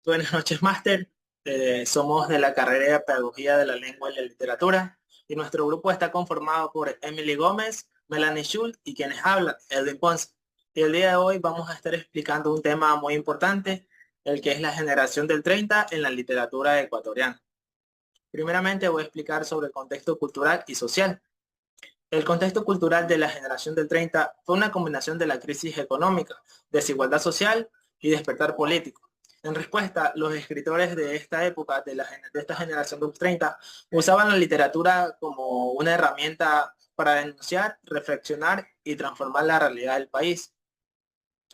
Buenas noches, máster. Somos de la carrera de Pedagogía de la Lengua y la Literatura y nuestro grupo está conformado por Emily Gómez, Melanie Schultz y quienes hablan, Edwin Ponce. Y el día de hoy vamos a estar explicando un tema muy importante, el que es la generación del 30 en la literatura ecuatoriana. Primeramente voy a explicar sobre el contexto cultural y social. El contexto cultural de la generación del 30 fue una combinación de la crisis económica, desigualdad social y despertar político. En respuesta, los escritores de esta época, de esta generación del 30, usaban la literatura como una herramienta para denunciar, reflexionar y transformar la realidad del país.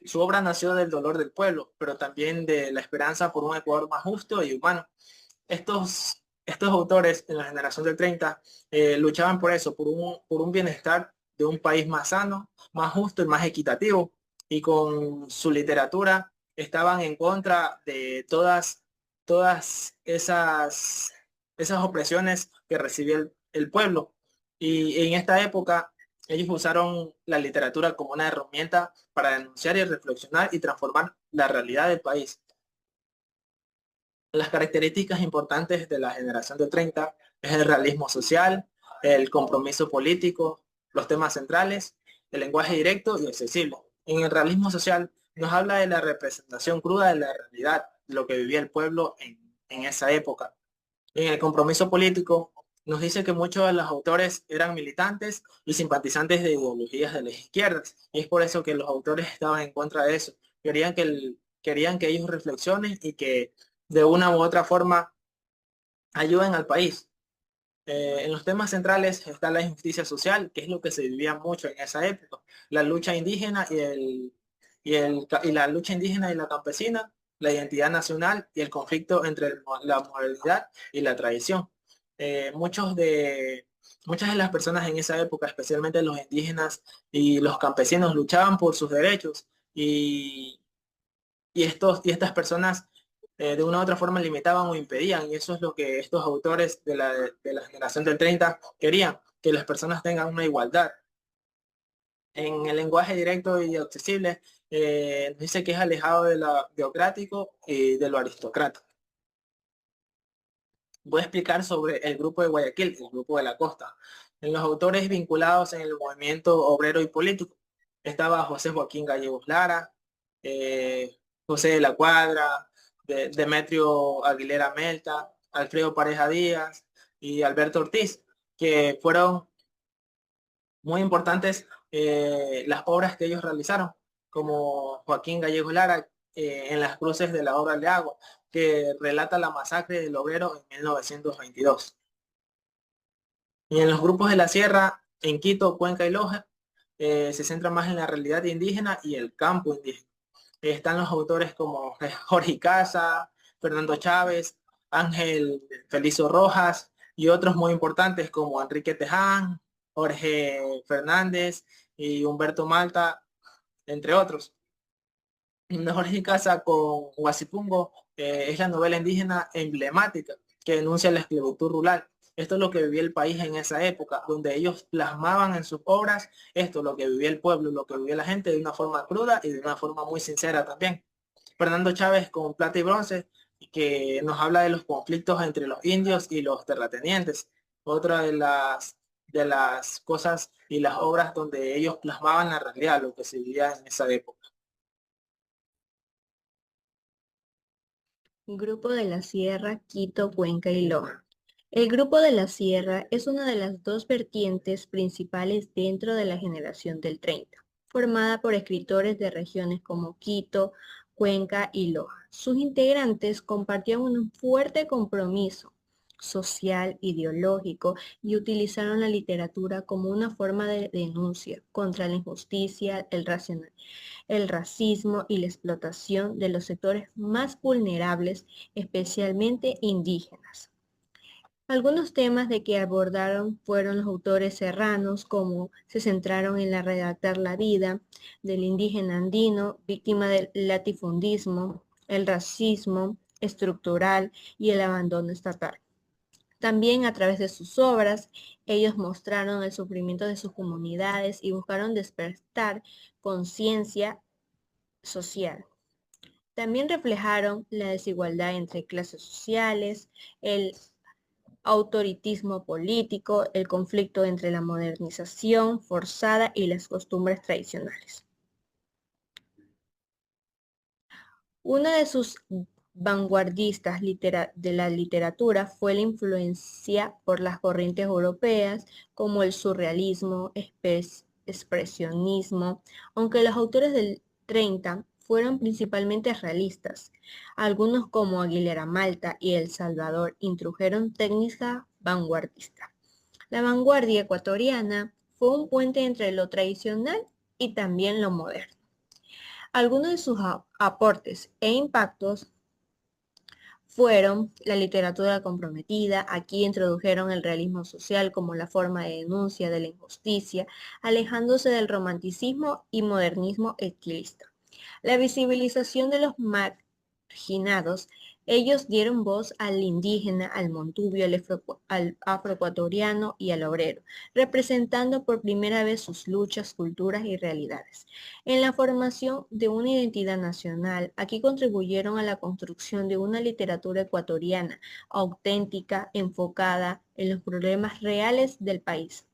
Su obra nació del dolor del pueblo, pero también de la esperanza por un Ecuador más justo y humano. Estos autores en la generación del 30 luchaban por eso, por un bienestar de un país más sano, más justo y más equitativo. Y con su literatura estaban en contra de todas esas opresiones que recibía el pueblo. Y en esta época ellos usaron la literatura como una herramienta para denunciar y reflexionar y transformar la realidad del país. Las características importantes de la generación de 30 es el realismo social, el compromiso político, los temas centrales, el lenguaje directo y accesible. En el realismo social nos habla de la representación cruda de la realidad, lo que vivía el pueblo en esa época. En el compromiso político nos dice que muchos de los autores eran militantes y simpatizantes de ideologías de las izquierdas. Y es por eso que los autores estaban en contra de eso. Querían que ellos reflexionen y que de una u otra forma ayuden al país. En los temas centrales está la injusticia social, que es lo que se vivía mucho en esa época. La lucha indígena y la lucha indígena y la campesina, la identidad nacional y el conflicto entre la moralidad y la tradición. Eh, muchos de, muchas de las personas en esa época, especialmente los indígenas y los campesinos, luchaban por sus derechos y estas personas de una u otra forma limitaban o impedían, y eso es lo que estos autores de la generación del 30 querían, que las personas tengan una igualdad. En el lenguaje directo y accesible, dice que es alejado de lo teocrático y de lo aristocrático. Voy a explicar sobre el grupo de Guayaquil, el grupo de la costa. En los autores vinculados en el movimiento obrero y político estaba José Joaquín Gallegos Lara, José de la Cuadra, Demetrio Aguilera Melta, Alfredo Pareja Díaz y Alberto Ortiz, que fueron muy importantes las obras que ellos realizaron, como Joaquín Gallegos Lara en Las Cruces de la Obra de Agua, que relata la masacre del obrero en 1922. Y en los grupos de la sierra, en Quito, Cuenca y Loja, se centra más en la realidad indígena y el campo indígena. Están los autores como Jorge Casa, Fernando Chávez, Ángel Felizo Rojas y otros muy importantes como Enrique Teján, Jorge Fernández y Humberto Malta, entre otros. Jorge Casa con Huasipungo es la novela indígena emblemática que denuncia la esclavitud rural. Esto es lo que vivía el país en esa época, donde ellos plasmaban en sus obras esto, lo que vivía el pueblo, lo que vivía la gente de una forma cruda y de una forma muy sincera también. Fernando Chávez con Plata y Bronce, que nos habla de los conflictos entre los indios y los terratenientes. Otra de las cosas y las obras donde ellos plasmaban la realidad, lo que se vivía en esa época. Grupo de la Sierra, Quito, Cuenca y Loja. El Grupo de la Sierra es una de las dos vertientes principales dentro de la generación del 30, formada por escritores de regiones como Quito, Cuenca y Loja. Sus integrantes compartían un fuerte compromiso social, ideológico y utilizaron la literatura como una forma de denuncia contra la injusticia, el racismo y la explotación de los sectores más vulnerables, especialmente indígenas. Algunos temas de que abordaron fueron los autores serranos, como se centraron en la redactar la vida del indígena andino, víctima del latifundismo, el racismo estructural y el abandono estatal. También a través de sus obras, ellos mostraron el sufrimiento de sus comunidades y buscaron despertar conciencia social. También reflejaron la desigualdad entre clases sociales, el autoritismo político, el conflicto entre la modernización forzada y las costumbres tradicionales. Uno de sus vanguardistas de la literatura fue la influencia por las corrientes europeas como el surrealismo, expresionismo, aunque los autores del 30 fueron principalmente realistas. Algunos como Aguilera Malta y El Salvador introdujeron técnica vanguardista. La vanguardia ecuatoriana fue un puente entre lo tradicional y también lo moderno. Algunos de sus aportes e impactos fueron la literatura comprometida. Aquí introdujeron el realismo social como la forma de denuncia de la injusticia, alejándose del romanticismo y modernismo estilista. La visibilización de los marginados. Ellos dieron voz al indígena, al montubio, al afroecuatoriano y al obrero, representando por primera vez sus luchas, culturas y realidades. En la formación de una identidad nacional, aquí contribuyeron a la construcción de una literatura ecuatoriana auténtica, enfocada en los problemas reales del país.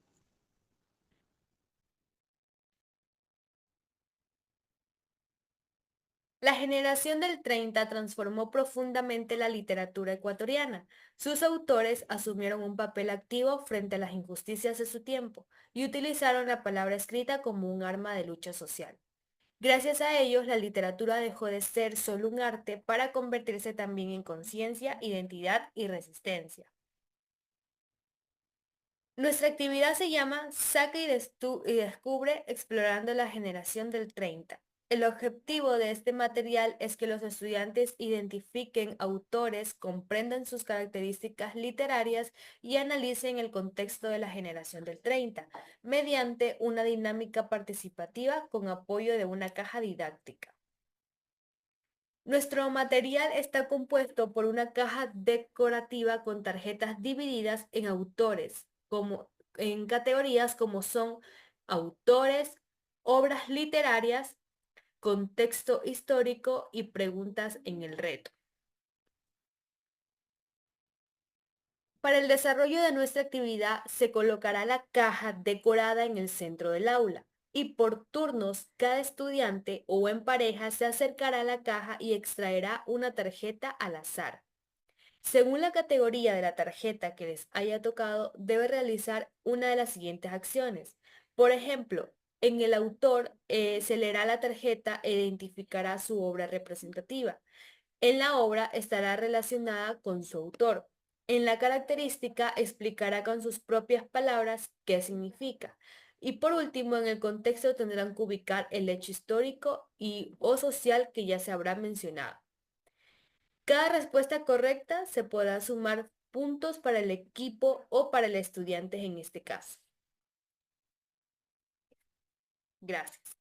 La generación del 30 transformó profundamente la literatura ecuatoriana. Sus autores asumieron un papel activo frente a las injusticias de su tiempo y utilizaron la palabra escrita como un arma de lucha social. Gracias a ellos, la literatura dejó de ser solo un arte para convertirse también en conciencia, identidad y resistencia. Nuestra actividad se llama Saca y Descubre explorando la generación del 30. El objetivo de este material es que los estudiantes identifiquen autores, comprendan sus características literarias y analicen el contexto de la generación del 30, mediante una dinámica participativa con apoyo de una caja didáctica. Nuestro material está compuesto por una caja decorativa con tarjetas divididas en autores, como en categorías como son autores, obras literarias, contexto histórico y preguntas en el reto. Para el desarrollo de nuestra actividad se colocará la caja decorada en el centro del aula y por turnos cada estudiante o en pareja se acercará a la caja y extraerá una tarjeta al azar. Según la categoría de la tarjeta que les haya tocado, debe realizar una de las siguientes acciones. Por ejemplo, en el autor se leerá la tarjeta e identificará su obra representativa. En la obra estará relacionada con su autor. En la característica explicará con sus propias palabras qué significa. Y por último, en el contexto tendrán que ubicar el hecho histórico y o social que ya se habrá mencionado. Cada respuesta correcta se podrá sumar puntos para el equipo o para el estudiante en este caso. Gracias.